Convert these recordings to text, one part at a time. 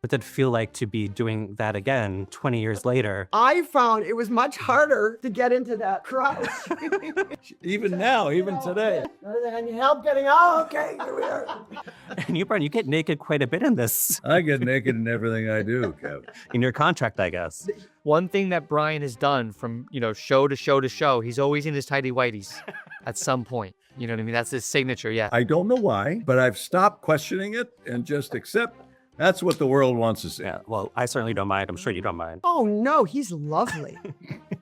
What did it feel like to be doing that again 20 years later? I found it was much harder to get into that crouch. Even now, even today. I need help getting out. Okay, here we are. And Brian, you get naked quite a bit in this, I get naked in everything I do, Kevin. in your contract, I guess. One thing that Bryan has done from, show to show to show, he's always in his tighty whities at some point. You know what I mean? That's his signature, yeah. I don't know why, but I've stopped questioning it and just accept that's what the world wants to see. Yeah, well, I certainly don't mind. I'm sure you don't mind. Oh no, he's lovely.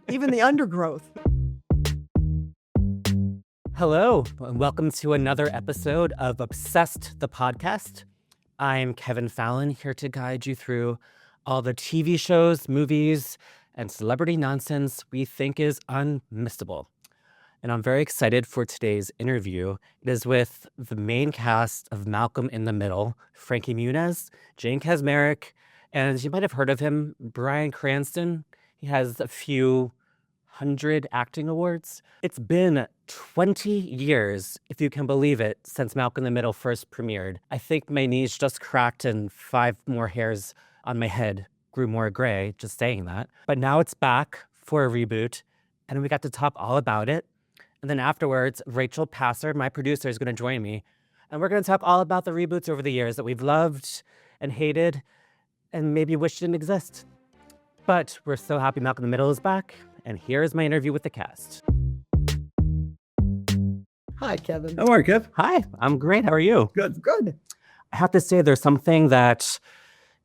Even the undergrowth. Hello, and welcome to another episode of Obsessed, the podcast. I'm Kevin Fallon, here to guide you through all the TV shows, movies, and celebrity nonsense we think is unmissable. And I'm very excited for today's interview. It is with the main cast of Malcolm in the Middle, Frankie Muniz, Jane Kaczmarek, and you might have heard of him, Bryan Cranston. He has a few hundred acting awards. It's been 20 years, if you can believe it, since Malcolm in the Middle first premiered. I think my knees just cracked and 5 more hairs on my head grew more gray, just saying that. But now it's back for a reboot, and we got to talk all about it. And then afterwards, Rachel Passer, my producer, is going to join me. And we're going to talk all about the reboots over the years that we've loved and hated and maybe wished didn't exist. But we're so happy Malcolm in the Middle is back. And here's my interview with the cast. Hi, Kevin. How are you, Kev? Hi, I'm great. How are you? Good. Good. I have to say there's something that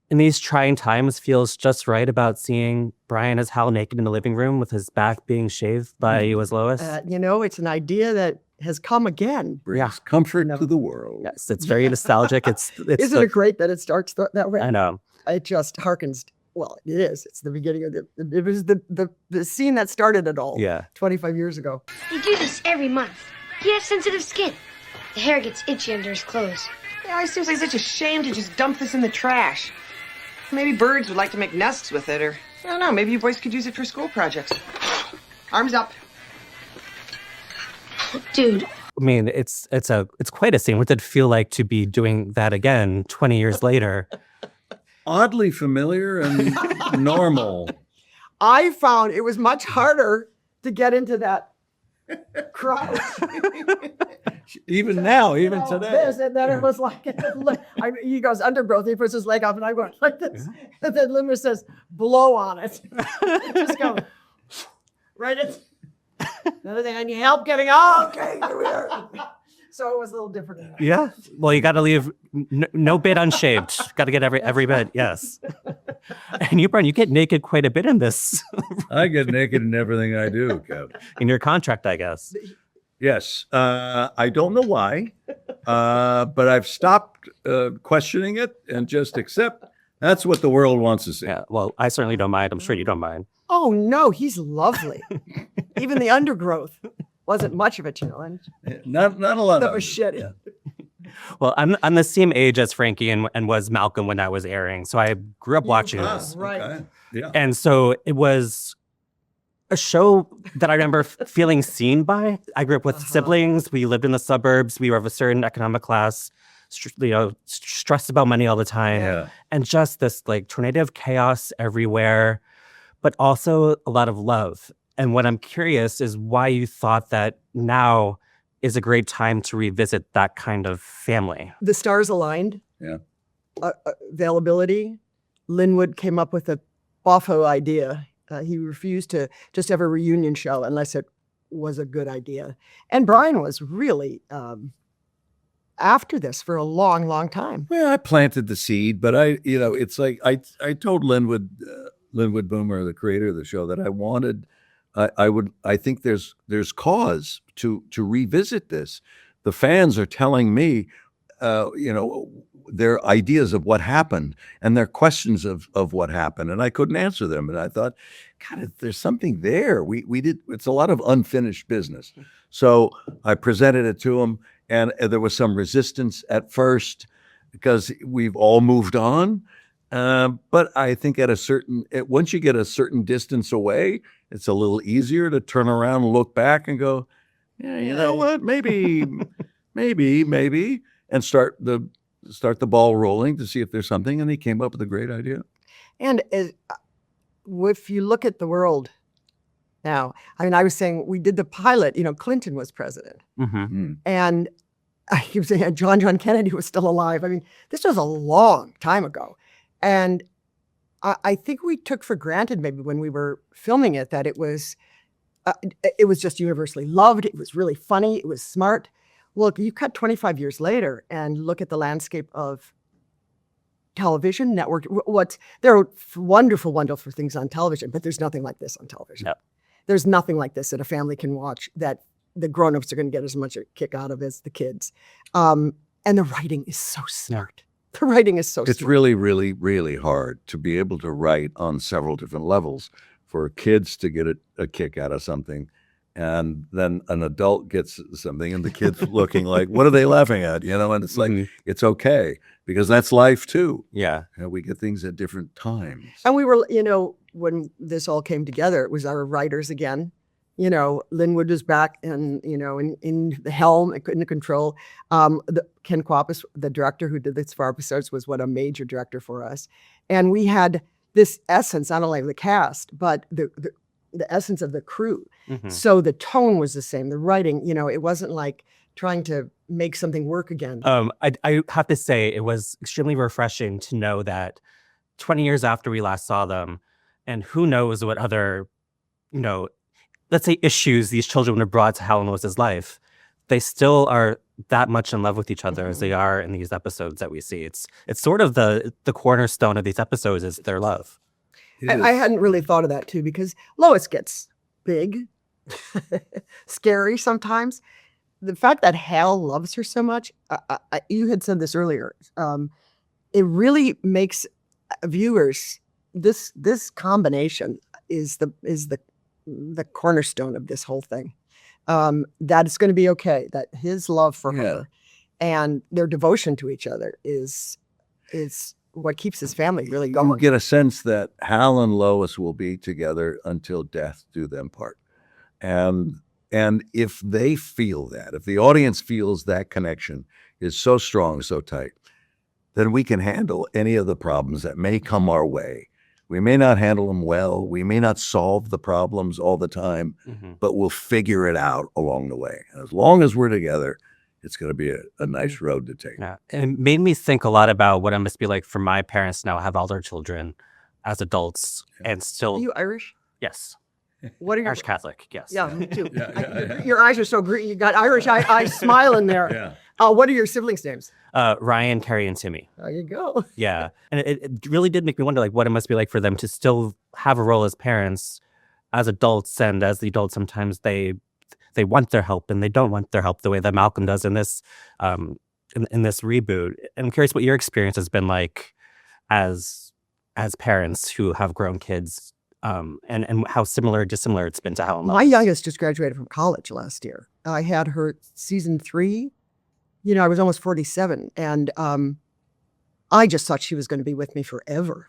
in these trying times feels just right about seeing Bryan as Hal naked in the living room with his back being shaved by you as Lois. It's an idea that has come again. Brings comfort to the world. Yes, it's very nostalgic. Isn't Isn't it great that it starts that way? I know. It just harkens. Well, it is. It's the beginning of it was the scene that started it all. Yeah. 25 years ago. You do this every month. He has sensitive skin. The hair gets itchy under his clothes. Yeah, I seriously, it's such a shame to just dump this in the trash. Maybe birds would like to make nests with it, or I don't know, maybe you boys could use it for school projects. Arms up. Dude, I mean, it's quite a scene. What did it feel like to be doing that again 20 years later? Oddly familiar and normal. I found it was much harder to get into that crouch. Even now, even today. And then it was like, he goes undergrowth, he puts his leg up, and I'm going like this. And then Limmer says, blow on it. Just go, right? Another thing, I need help getting out. Okay, here we are. So it was a little different. Yeah. Well, you got to leave no bit unshaved. Got to get every bit. Yes. And Brian, you get naked quite a bit in this. I get naked in everything I do, Kevin. In your contract, I guess. Yes. I don't know why, but I've stopped questioning it and just accept that's what the world wants to see. Yeah. Well, I certainly don't mind. I'm sure you don't mind. Oh no, he's lovely. Even the undergrowth wasn't much of a challenge. Not a lot That of was shitty. Yeah. Well, I'm the same age as Frankie and was Malcolm when I was airing. So I grew up watching this. Right. Okay. Yeah. And so it was a show that I remember feeling seen by. I grew up with siblings. We lived in the suburbs. We were of a certain economic class, stressed about money all the time. Yeah. And just this like tornado of chaos everywhere, but also a lot of love. And what I'm curious is why you thought that now is a great time to revisit that kind of family. The stars aligned. Yeah. Availability. Linwood came up with a boffo idea. He refused to just have a reunion show unless it was a good idea. And Bryan was really after this for a long, long time. Well, I planted the seed, but it's like I told Linwood Boomer, the creator of the show, that I think there's cause to revisit this. The fans are telling me, their ideas of what happened and their questions of what happened, and I couldn't answer them. And I thought, God, there's something there. It's a lot of unfinished business. So I presented it to them, and there was some resistance at first because we've all moved on. But I think once you get a certain distance away, it's a little easier to turn around and look back and go, yeah, you know what, maybe, and start the start the ball rolling to see if there's something, and he came up with a great idea. And if you look at the world now, I mean, I was saying we did the pilot, Clinton was president. Mm-hmm. And I keep saying John Kennedy was still alive. I mean, this was a long time ago. And I think we took for granted maybe when we were filming it that it was just universally loved. It was really funny. It was smart. Look, you cut 25 years later and look at the landscape of television network. There are wonderful, wonderful things on television, but there's nothing like this on television. No. There's nothing like this that a family can watch that the grown-ups are going to get as much a kick out of as the kids. And the writing is so smart. The writing is so It's smart. really, really, really hard to be able to write on several different levels for kids to get a kick out of something. And then an adult gets something and the kid's looking like, what are they laughing at? And it's like, it's okay because that's life too. Yeah. We get things at different times. And we were, when this all came together, it was our writers again. Linwood was back and, in the helm, in the control. Ken Kwapis, the director who did this 4 episodes, was a major director for us. And we had this essence, not only of the cast, but the essence of the crew. Mm-hmm. So the tone was the same. The writing, it wasn't like trying to make something work again. I have to say it was extremely refreshing to know that 20 years after we last saw them, and who knows what other, let's say issues these children would have brought to Hal and Lois's life, they still are that much in love with each other as they are in these episodes that we see. It's sort of the cornerstone of these episodes is their love. I hadn't really thought of that too, because Lois gets big, scary sometimes. The fact that Hal loves her so much, you had said this earlier, it really makes viewers, this combination is the cornerstone of this whole thing. That it's going to be okay, that his love for her and their devotion to each other is what keeps his family really going. You get a sense that Hal and Lois will be together until death do them part. And if they feel that, if the audience feels that connection is so strong, so tight, then we can handle any of the problems that may come our way. We may not handle them well. We may not solve the problems all the time, but we'll figure it out along the way. And as long as we're together, it's going to be a nice road to take. Yeah. And it made me think a lot about what it must be like for my parents now have all their children as adults and still. Are you Irish? Yes. What are your Irish Catholic, yes. Yeah, me too. Your eyes are so green. You got Irish eyes smiling there. What are your siblings' names? Ryan, Carrie, and Timmy. There you go. Yeah. And it really did make me wonder what it must be like for them to still have a role as parents, as adults, and as the adults sometimes they want their help and they don't want their help the way that Malcolm does in this in this reboot. And I'm curious what your experience has been like as parents who have grown kids, and how similar or dissimilar it's been to Hal and Lois. My youngest just graduated from college last year. I had her season 3. I was almost 47, and I just thought she was going to be with me forever.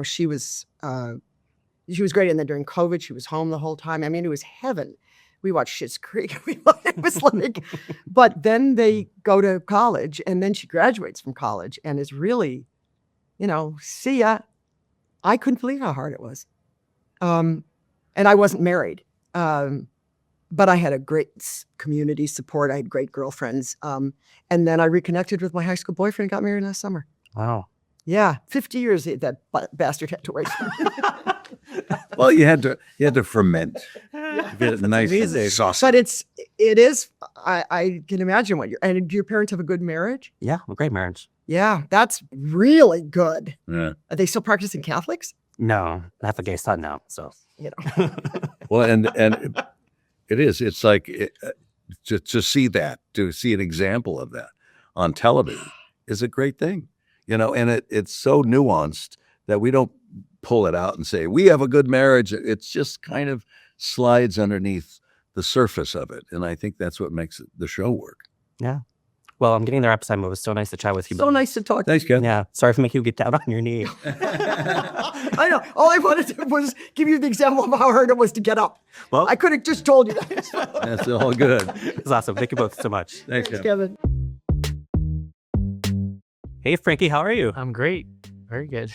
She was great, and then during COVID, she was home the whole time. I mean, it was heaven. We watched Schitt's Creek. It was like, but then they go to college, and then she graduates from college, and is really, see ya. I couldn't believe how hard it was, and I wasn't married. But I had a great community support. I had great girlfriends. And then I reconnected with my high school boyfriend and got married last summer. Wow. Yeah, 50 years that bastard had to wait. Well, you had to ferment. The nice sauce. But it is, I can imagine and do your parents have a good marriage? Yeah, a great marriage. Yeah, that's really good. Yeah. Are they still practicing Catholics? No, I have a gay son now, so. Well, and it is. It's like to see that, to see an example of that on television is a great thing, and it's so nuanced that we don't pull it out and say, we have a good marriage. It's just kind of slides underneath the surface of it. And I think that's what makes the show work. Yeah. Well, I'm getting there up, Simon. It was so nice to chat with you. So nice to talk to you. Thanks, Ken. Yeah. Sorry for making you get down on your knee. I know. All I wanted to do was give you the example of how hard it was to get up. Well, I could have just told you that. That's all good. It's awesome. Thank you both so much. Thanks, Thanks, Kevin. Hey, Frankie, how are you? I'm great. Very good.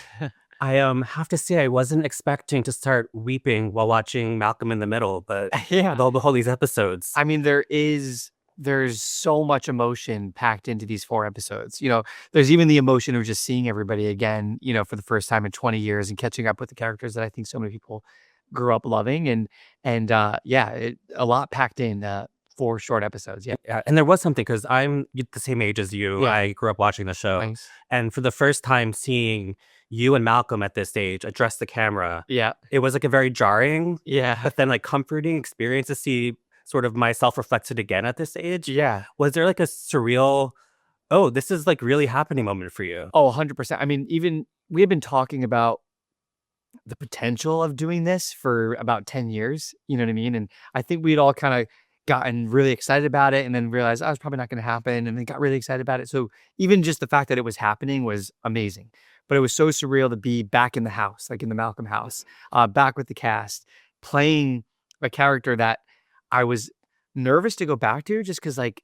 I have to say, I wasn't expecting to start weeping while watching Malcolm in the Middle, but Yeah. with all these episodes. I mean, there's so much emotion packed into these 4 episodes. There's even the emotion of just seeing everybody again, for the first time in 20 years and catching up with the characters that I think so many people grew up loving. And a lot packed in 4 short episodes. Yeah. Yeah, and there was something because I'm the same age as you. Yeah. I grew up watching the show. Thanks. And for the first time seeing you and Malcolm at this stage address the camera, Yeah. it was like a very jarring, Yeah. but then like comforting experience to see sort of myself reflected again at this age. Yeah. Was there like a surreal, oh, this is like really happening moment for you? Oh, 100%. I mean, even we had been talking about the potential of doing this for about 10 years. You know what I mean? And I think we'd all kind of gotten really excited about it and then realized, oh, it's probably not going to happen. And then got really excited about it. So even just the fact that it was happening was amazing. But it was so surreal to be back in the house, like in the Malcolm house, back with the cast, playing a character that I was nervous to go back to just because, like,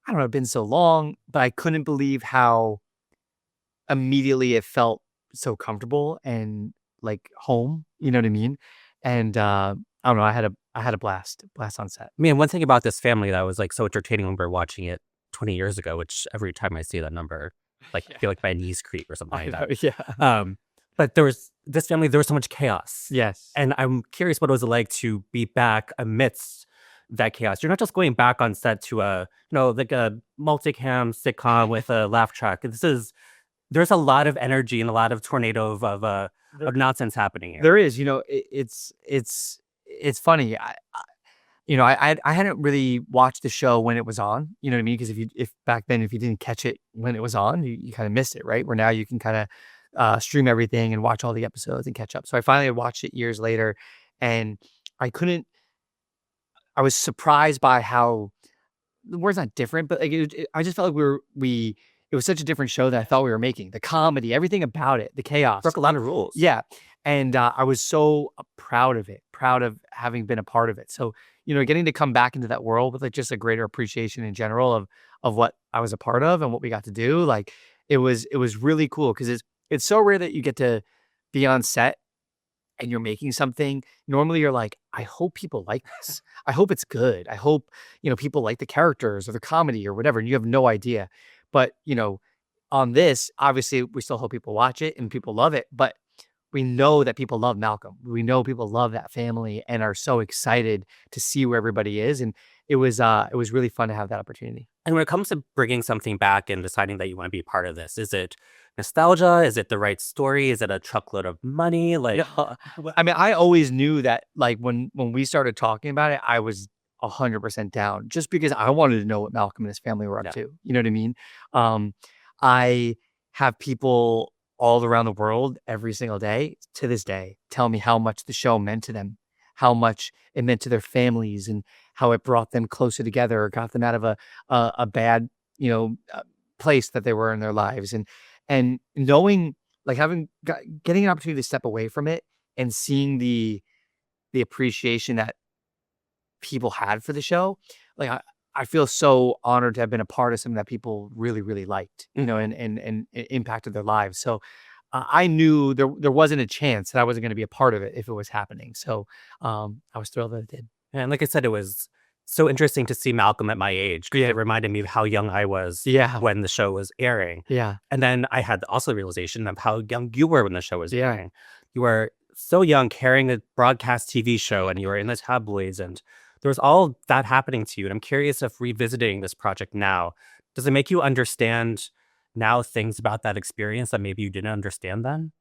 I don't know, it'd been so long, but I couldn't believe how immediately it felt so comfortable and like home, you know what I mean? And I don't know, I had a blast on set. I mean, one thing about this family that was like so entertaining when we were watching it 20 years ago, which every time I see that number, like I feel like my knees creep or something like that. Yeah. But there was so much chaos. Yes. And I'm curious what it was like to be back amidst that chaos. You're not just going back on set to like a multicam sitcom with a laugh track. There's a lot of energy and a lot of tornado of nonsense happening here. There is, it's funny. I hadn't really watched the show when it was on, you know what I mean? Because if back then, if you didn't catch it when it was on, you kind of missed it, right? Where now you can kind of stream everything and watch all the episodes and catch up. So I finally had watched it years later, and I was surprised by how the word's not different, but like I just felt like it was such a different show than I thought we were making. The comedy, everything about it, the chaos. Broke a lot of rules. Yeah. And I was so proud of it, proud of having been a part of it. So, getting to come back into that world with like just a greater appreciation in general of what I was a part of and what we got to do. Like it was really cool because it's so rare that you get to be on set and you're making something. Normally you're like, I hope people like this. I hope it's good. I hope, people like the characters or the comedy or whatever. And you have no idea. But, on this, obviously we still hope people watch it and people love it. But we know that people love Malcolm. We know people love that family and are so excited to see where everybody is. And it was really fun to have that opportunity. And when it comes to bringing something back and deciding that you want to be part of this, is it nostalgia? Is it the right story? Is it a truckload of money? Like, I mean, I always knew that like when we started talking about it, I was 100% down just because I wanted to know what Malcolm and his family were up to. You know what I mean? I have people all around the world every single day to this day tell me how much the show meant to them, how much it meant to their families and how it brought them closer together or got them out of a bad, place that they were in their lives. And knowing, like getting an opportunity to step away from it and seeing the appreciation that people had for the show, like I feel so honored to have been a part of something that people really, really liked, and it impacted their lives. So I knew there wasn't a chance that I wasn't going to be a part of it if it was happening. So I was thrilled that it did. And like I said, it was so interesting to see Malcolm at my age. Yeah. It reminded me of how young I was Yeah. when the show was airing. Yeah. And then I had also the realization of how young you were when the show was Yeah. airing. You were so young, carrying a broadcast TV show, and you were in the tabloids, and there was all that happening to you. And I'm curious if revisiting this project now, does it make you understand now things about that experience that maybe you didn't understand then?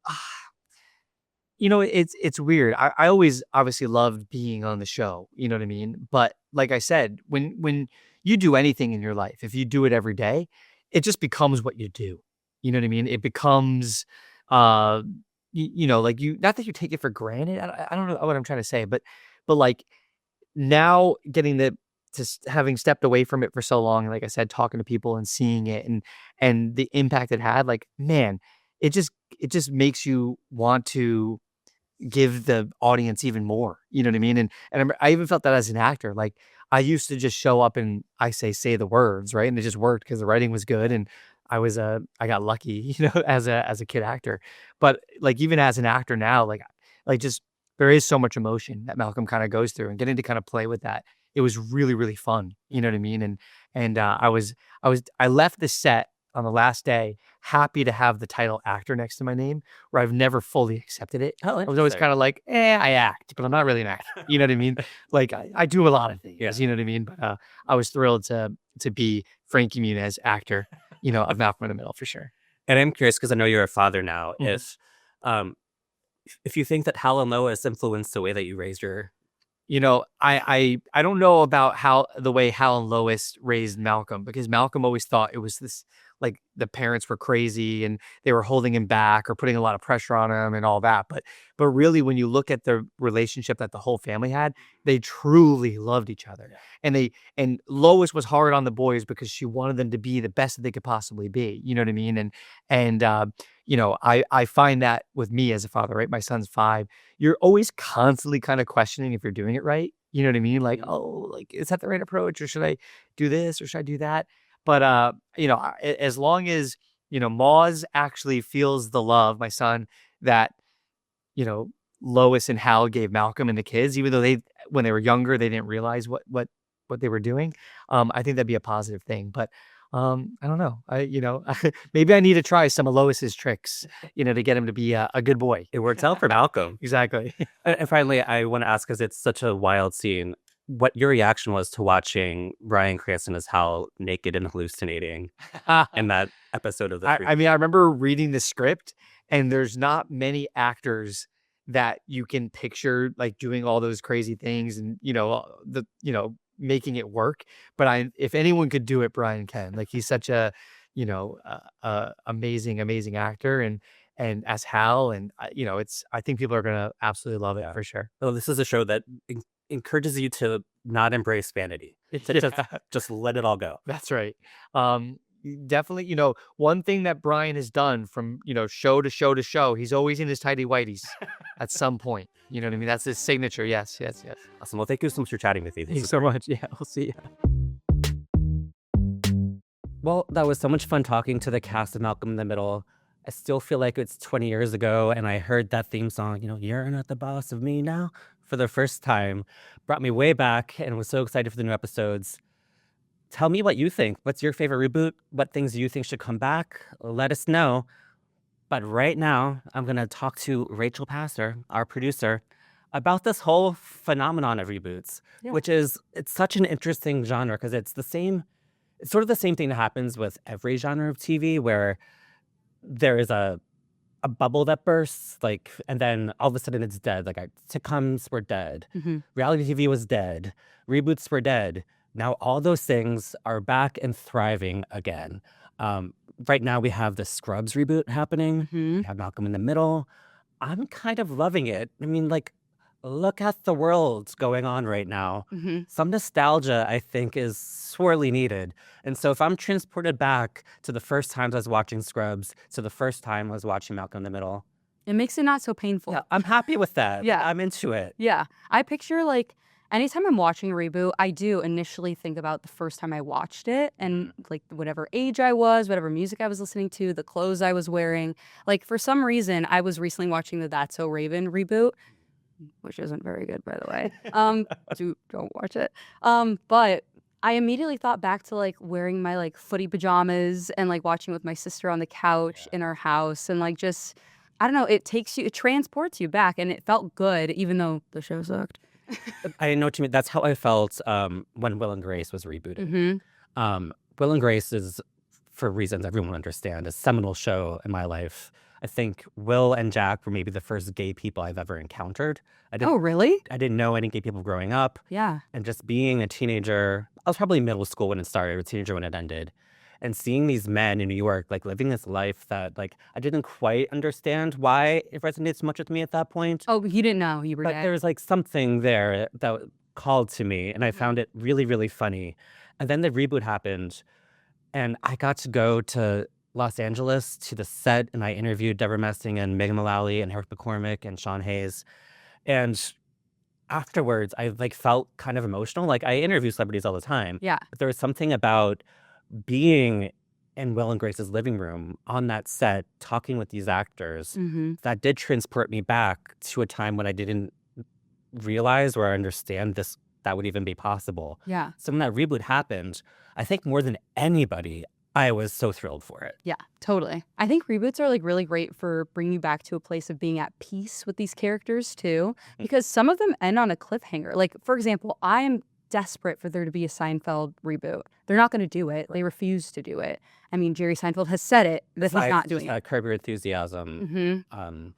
It's weird. I always obviously loved being on the show. You know what I mean? But like I said, when you do anything in your life, if you do it every day, it just becomes what you do. You know what I mean? It becomes, like not that you take it for granted. I don't know what I'm trying to say, but like now getting having stepped away from it for so long, like I said, talking to people and seeing it and the impact it had, like, man, it just makes you want to give the audience even more. You know what I mean? And I even felt that as an actor. Like I used to just show up and I say the words, right? And it just worked because the writing was good and I got lucky, as a kid actor. But like even as an actor now, like just there is so much emotion that Malcolm kind of goes through, and getting to kind of play with that, it was really, really fun. You know what I mean? And I left the set on the last day happy to have the title actor next to my name, where I've never fully accepted it. Oh, I was always kind of like, I act, but I'm not really an actor. You know what I mean? Like I do a lot of things. Yeah. You know what I mean? But I was thrilled to be Frankie Muniz, actor, of Malcolm in the Middle for sure. And I'm curious because I know you're a father now. Mhm. If you think that Hal and Lois influenced the way that you raised your I don't know about how the way Hal and Lois raised Malcolm, because Malcolm always thought it was this, like the parents were crazy and they were holding him back or putting a lot of pressure on him and all that. But really, when you look at the relationship that the whole family had, they truly loved each other. Yeah. And Lois was hard on the boys because she wanted them to be the best that they could possibly be. You know what I mean? And I find that with me as a father, right? My son's 5. You're always constantly kind of questioning if you're doing it right. You know what I mean? Like, oh, like, is that the right approach, or should I do this, or should I do that? But as long as Moz actually feels the love, my son, that Lois and Hal gave Malcolm and the kids, even though when they were younger, they didn't realize what they were doing. I think that'd be a positive thing. But I don't know. Maybe I need to try some of Lois's tricks, to get him to be a good boy. it works out for Malcolm. Exactly. And finally, I want to ask, because it's such a wild scene, what your reaction was to watching Bryan Cranston as Hal naked and hallucinating in that episode of the I remember reading the script, and there's not many actors that you can picture like doing all those crazy things and making it work. But if anyone could do it, Bryan can. Like, he's such a amazing actor, and as Hal, and I think people are gonna absolutely love it for sure. Well, this is a show that encourages you to not embrace vanity. Just let it all go. That's right. Definitely, one thing that Bryan has done from, show to show to show, he's always in his tighty whities at some point. You know what I mean? That's his signature. Yes. Awesome. Well, thank you so much for chatting with me. Thanks so much. Yeah, we'll see you. Well, that was so much fun talking to the cast of Malcolm in the Middle. I still feel like it's 20 years ago, and I heard that theme song, you're not the boss of me now, for the first time. Brought me way back, and was so excited for the new episodes. Tell me what you think. What's your favorite reboot? What things do you think should come back? Let us know. But right now, I'm going to talk to Rachel Passer, our producer, about this whole phenomenon of reboots, which is, it's such an interesting genre, because it's sort of the same thing that happens with every genre of TV, where there is a bubble that bursts, and then all of a sudden it's dead. Like, sitcoms were dead. Mm-hmm. Reality TV was dead. Reboots were dead. Now all those things are back and thriving again. Right now we have the Scrubs reboot happening. Mm-hmm. We have Malcolm in the Middle. I'm kind of loving it. I mean, look at the world going on right now. Mm-hmm. Some nostalgia, I think, is sorely needed. And so if I'm transported back to the first times I was watching Scrubs, to the first time I was watching Malcolm in the Middle, It makes it not so painful. yeah, I'm happy with that. Yeah. I'm into it. Yeah. I picture anytime I'm watching a reboot, I do initially think about the first time I watched it and whatever age I was, whatever music I was listening to, the clothes I was wearing. For some reason, I was recently watching the That's So Raven reboot, which isn't very good, by the way. Don't watch it. But I immediately thought back to wearing my footy pajamas and watching with my sister on the couch in our house, and just, I don't know, it transports you back, and it felt good even though the show sucked. I know what you mean. That's how I felt when Will and Grace was rebooted. Mm-hmm. Will and Grace is, for reasons everyone understands, a seminal show in my life. I think Will and Jack were maybe the first gay people I've ever encountered. Oh, really? I didn't know any gay people growing up. Yeah. And just being a teenager, I was probably middle school when it started, or a teenager when it ended. And seeing these men in New York, living this life that, I didn't quite understand why it resonated so much with me at that point. Oh, you didn't know you were But gay. there was something there that called to me, and I found it really, really funny. And then the reboot happened, and I got to go to Los Angeles to the set, and I interviewed Deborah Messing and Megan Mullally and Eric McCormick and Sean Hayes. And afterwards, I felt kind of emotional. I interview celebrities all the time. Yeah. But there was something about being in Will and Grace's living room on that set, talking with these actors, Mm-hmm. that did transport me back to a time when I didn't realize or understand that would even be possible. Yeah. So when that reboot happened, I think more than anybody, I was so thrilled for it. Yeah, totally. I think reboots are like really great for bringing you back to a place of being at peace with these characters too, because some of them end on a cliffhanger. Like, for example, I am desperate for there to be a Seinfeld reboot. They're not going to do it. They refuse to do it. I mean, Jerry Seinfeld has said it that he's not doing it. Curb Your Enthusiasm, Mm-hmm.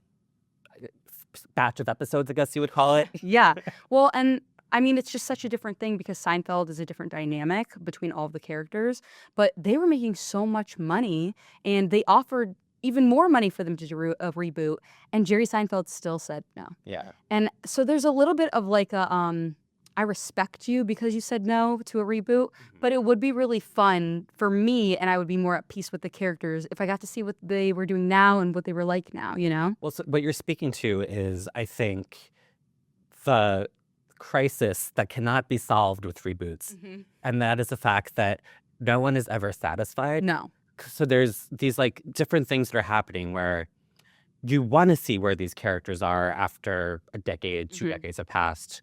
batch of episodes, I guess you would call it. Yeah. Well, and I mean, it's just such a different thing because Seinfeld is a different dynamic between all of the characters, but they were making so much money and they offered even more money for them to do a reboot. And Jerry Seinfeld still said no. Yeah. And so there's a little bit of like a, I respect you because you said no to a reboot, but it would be really fun for me and I would be more at peace with the characters if I got to see what they were doing now and what they were like now, you know? Well, so what you're speaking to is, I think, the crisis that cannot be solved with reboots. And that is the fact that no one is ever satisfied. No. So there's these like different things that are happening where you want to see where these characters are after a decade, 2 decades have passed.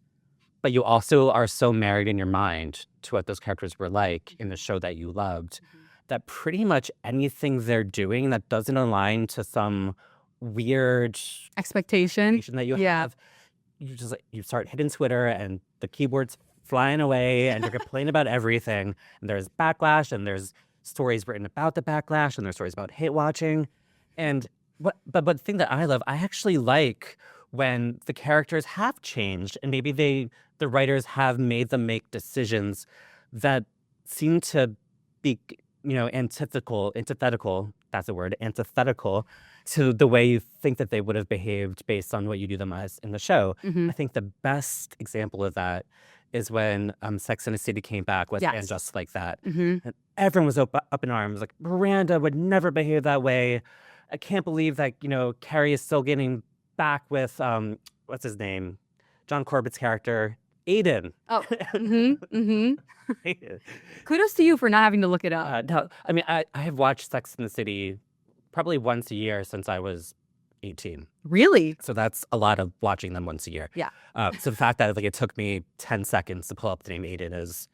But you also are so married in your mind to what those characters were like in the show that you loved, that pretty much anything they're doing that doesn't align to some weird Expectation. expectation that you Yeah. have, you just like, you start hitting Twitter and the keyboard's flying away and you're complaining about everything. And there's backlash and there's stories written about the backlash and there's stories about hate watching. And but the thing that I love, I actually like when the characters have changed and maybe the writers have made them make decisions that seem to be, antithetical, that's a word, antithetical to the way you think that they would have behaved based on what you do them as in the show. Mm-hmm. I think the best example of that is when Sex and the City came back with Yes. And Just Like That. Mm-hmm. And everyone was up in arms, like, Miranda would never behave that way. I can't believe that, Carrie is still getting back with, what's his name? John Corbett's character, Aiden. Oh. Mm-hmm. Mm-hmm. Kudos to you for not having to look it up. No, I mean, I have watched Sex and the City probably once a year since I was 18. Really? So that's a lot of watching them once a year. Yeah. So the fact that it took me 10 seconds to pull up the name Aiden is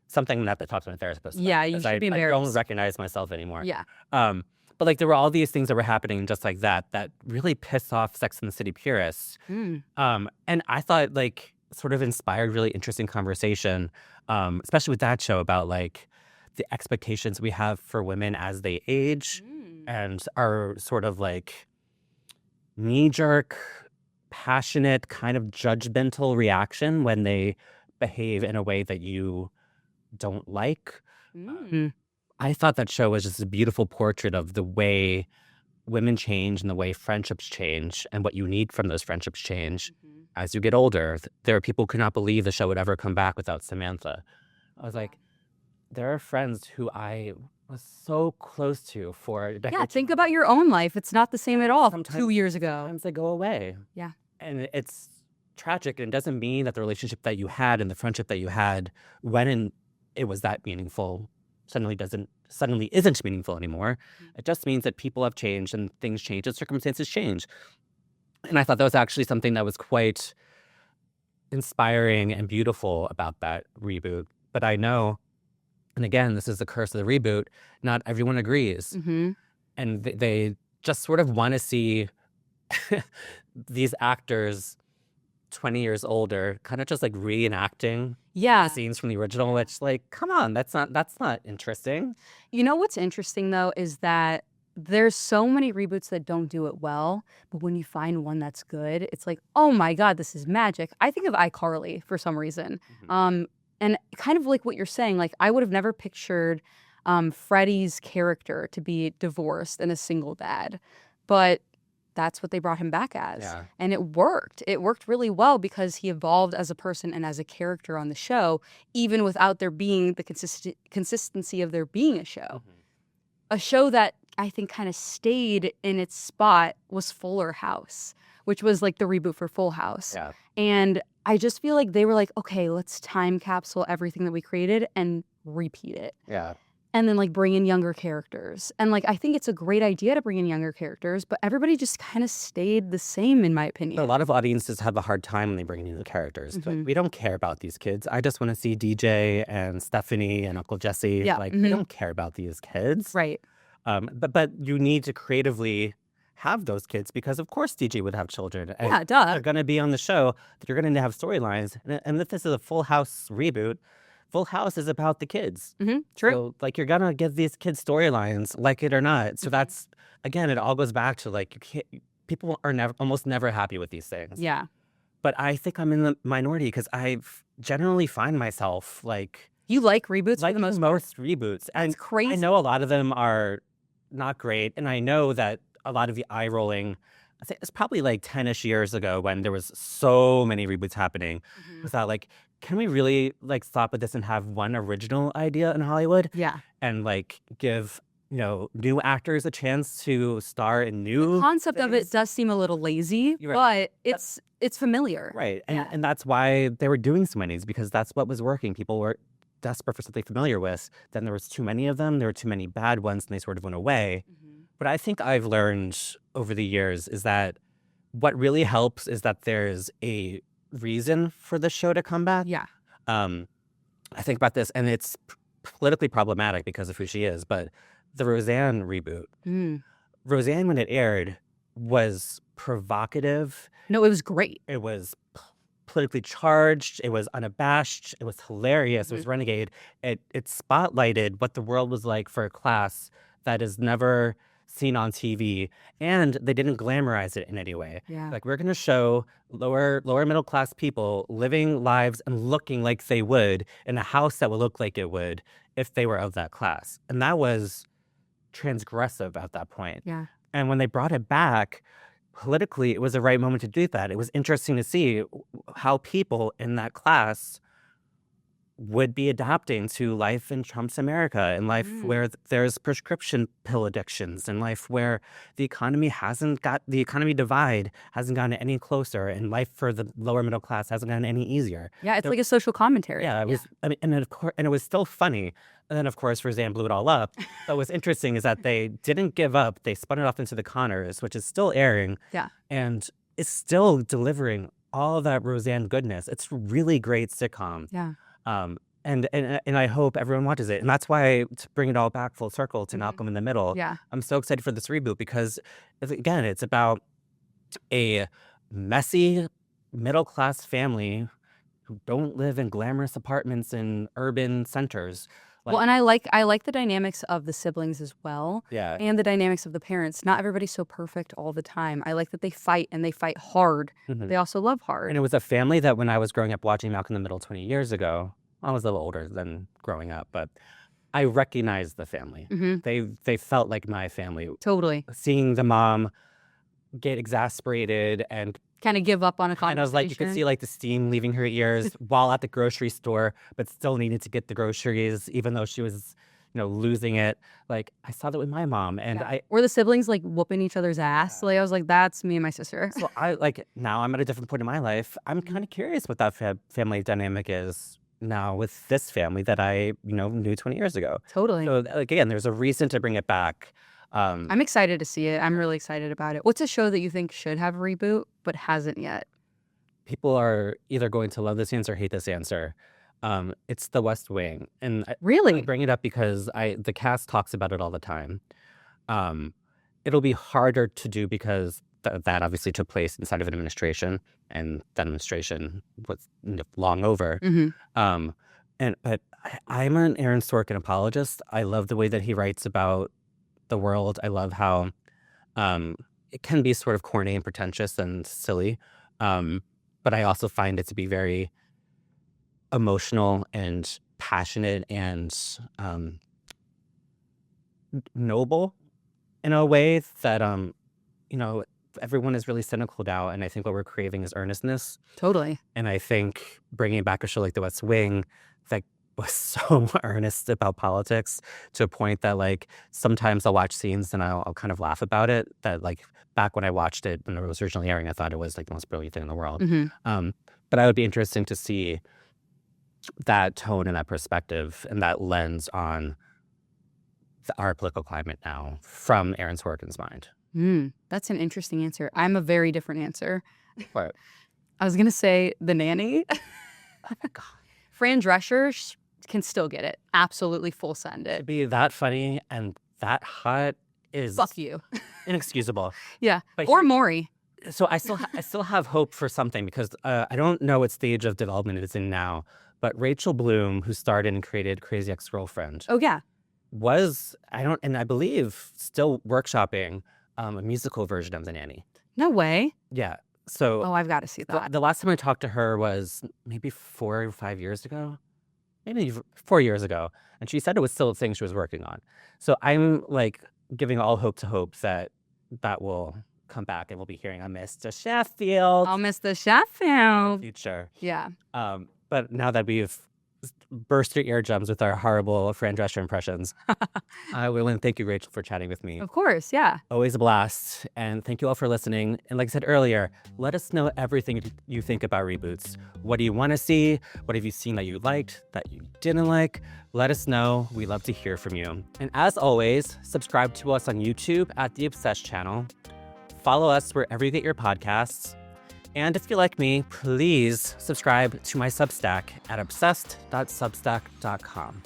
something that I talked to my therapist about, Yeah, you 'cause should be I don't embarrassed. recognize myself anymore. Yeah. But there were all these things that were happening just like that really pissed off Sex and the City purists. Mm. And I thought sort of inspired really interesting conversation, especially with that show about the expectations we have for women as they age and our sort of knee-jerk, passionate, kind of judgmental reaction when they behave in a way that you don't like. Mm. I thought that show was just a beautiful portrait of the way women change and the way friendships change and what you need from those friendships change as you get older. There are people who could not believe the show would ever come back without Samantha. I was like, there are friends who I was so close to for a decade. Yeah, think about your own life. It's not the same at all from Sometimes- 2 years ago. Sometimes they go away. Yeah. And it's tragic. And it doesn't mean that the relationship that you had and the friendship that you had when it was that meaningful suddenly isn't meaningful anymore. It just means that people have changed and things change and circumstances change. And I thought that was actually something that was quite inspiring and beautiful about that reboot. But I know, and again, this is the curse of the reboot, not everyone agrees. Mm-hmm. And they just sort of want to see these actors 20 years older kind of just reenacting Yeah. scenes from the original, which come on, that's not interesting. You know what's interesting though is that there's so many reboots that don't do it well, but when you find one that's good, it's like, oh my God, this is magic. I think of iCarly for some reason. And kind of like what you're saying, I would have never pictured Freddie's character to be divorced and a single dad, but that's what they brought him back as. Yeah. And it worked. It worked really well because he evolved as a person and as a character on the show, even without there being the consistency of there being a show. A show that I think kind of stayed in its spot was Fuller House, which was the reboot for Full House. Yeah. And I just feel like they were like, okay, let's time capsule everything that we created and repeat it. Yeah. and then like bring in younger characters. And like I think it's a great idea to bring in younger characters, but everybody just kind of stayed the same in my opinion. A lot of audiences have a hard time when they bring in new characters. Like, we don't care about these kids. I just want to see DJ and Stephanie and Uncle Jesse. Yeah. Like, we don't care about these kids. Right. But you need to creatively have those kids because, of course, DJ would have children. And Yeah, duh. they're going to be on the show. You're going to have storylines. And if this is a Full House reboot, Full House is about the kids. True. So, like, you're going to give these kids storylines, like it or not. So that's, again, it all goes back to, like, you can't, people are almost never happy with these things. Yeah. But I think I'm in the minority because I generally find myself, like, You like reboots for like the most part. most reboots. And crazy. I know a lot of them are not great. And I know that a lot of the eye rolling, I think it's probably like 10-ish years ago when there was so many reboots happening. Was that like, can we really like stop with this and have one original idea in Hollywood Yeah. and like give, new actors a chance to star in new Concept of it things? does seem a little lazy, You're right. but it's familiar. Right. And, Yeah. and that's why they were doing so many, is because that's what was working. People were desperate for something familiar with. Then there was too many of them. There were too many bad ones and they sort of went away. But I think I've learned over the years is that what really helps is that there's a reason for the show to come back. Yeah. I think about this, and it's politically problematic because of who she is, but the Roseanne reboot. Roseanne, when it aired, was provocative. No, it was great. It was politically charged. It was unabashed. It was hilarious. It was renegade. It spotlighted what the world was like for a class that is never seen on TV, and they didn't glamorize it in any way. Yeah. Like, we're going to show lower middle class people living lives and looking like they would in a house that would look like it would if they were of that class. And that was transgressive at that point. Yeah. And when they brought it back, politically, it was the right moment to do that. It was interesting to see how people in that class would be adapting to life in Trump's America, and life where there's prescription pill addictions, and life where the economy divide hasn't gotten any closer, and life for the lower middle class hasn't gotten any easier. Yeah, it's like a social commentary. Yeah, it was. I mean, and then of course, and it was still funny. And then, of course, Roseanne blew it all up. But what's interesting is that they didn't give up. They spun it off into The Conners, which is still airing. Yeah. And it's still delivering all of that Roseanne goodness. It's a really great sitcom. Yeah. And I hope everyone watches it. And that's why, to bring it all back full circle to Malcolm in the Middle, Yeah. I'm so excited for this reboot because, again, it's about a messy middle-class family who don't live in glamorous apartments in urban centers. Well, and I like the dynamics of the siblings as well. Yeah. And the dynamics of the parents. Not everybody's so perfect all the time. I like that they fight, and they fight hard. They also love hard. And it was a family that when I was growing up watching Malcolm in the Middle 20 years ago, I was a little older than growing up, but I recognized the family. They felt like my family. Totally. Seeing the mom get exasperated and Kind of give up on a and conversation. I was like, you could see like the steam leaving her ears while at the grocery store, but still needed to get the groceries, even though she was, losing it. Like, I saw that with my mom, and Were the siblings like whooping each other's ass? Like, I was like, that's me and my sister. So now I'm at a different point in my life. I'm kind of curious what that family dynamic is now with this family that I, knew 20 years ago. Totally. So again, there's a reason to bring it back. I'm excited to see it. I'm really excited about it. What's a show that you think should have a reboot but hasn't yet? People are either going to love this answer or hate this answer. It's The West Wing. And I Really? bring it up because the cast talks about it all the time. It'll be harder to do because that obviously took place inside of an administration, and that administration was long over. But I'm an Aaron Sorkin apologist. I love the way that he writes about the world. I love how it can be sort of corny and pretentious and silly, but I also find it to be very emotional and passionate and noble in a way that everyone is really cynical now, and I think what we're craving is earnestness. Totally. And I think bringing back a show like The West Wing that was so earnest about politics to a point that, like, sometimes I'll watch scenes and I'll kind of laugh about it. That, like, back when I watched it when it was originally airing, I thought it was like the most brilliant thing in the world. But I would be interesting to see that tone and that perspective and that lens on our political climate now from Aaron Sorkin's mind? That's an interesting answer. I'm a very different answer. What? I was going to say The Nanny. Oh my God. Fran Drescher can still get it. Absolutely full send To it. be that funny and that hot is Fuck you. inexcusable. Yeah. But Or here- Maury. So I still have hope for something because I don't know what stage of development it is in now, but Rachel Bloom, who starred and created Crazy Ex-Girlfriend, Oh, yeah. I believe still workshopping a musical version of The Nanny. No way. Yeah. So Oh, I've got to see that. the last time I talked to her was maybe 4 or 5 years ago, maybe 4 years ago, and she said it was still a thing she was working on. So I'm like giving all hope to hope that will come back and we'll be hearing a Mr. Sheffield I'll miss the Sheffield. future. Yeah. But now that we've burst your eardrums with our horrible Fran Drescher impressions, I will and thank you, Rachel, for chatting with me. Of course. Yeah. Always a blast. And thank you all for listening. And like I said earlier, let us know everything you think about reboots. What do you want to see? What have you seen that you liked, that you didn't like? Let us know. We love to hear from you. And as always, subscribe to us on YouTube at The Obsessed channel. Follow us wherever you get your podcasts. And if you like me, please subscribe to my Substack at obsessed.substack.com.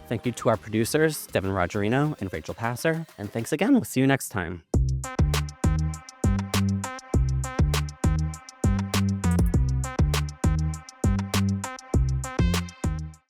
Thank you to our producers, Devin Rogerino and Rachel Passer. And thanks again. We'll see you next time.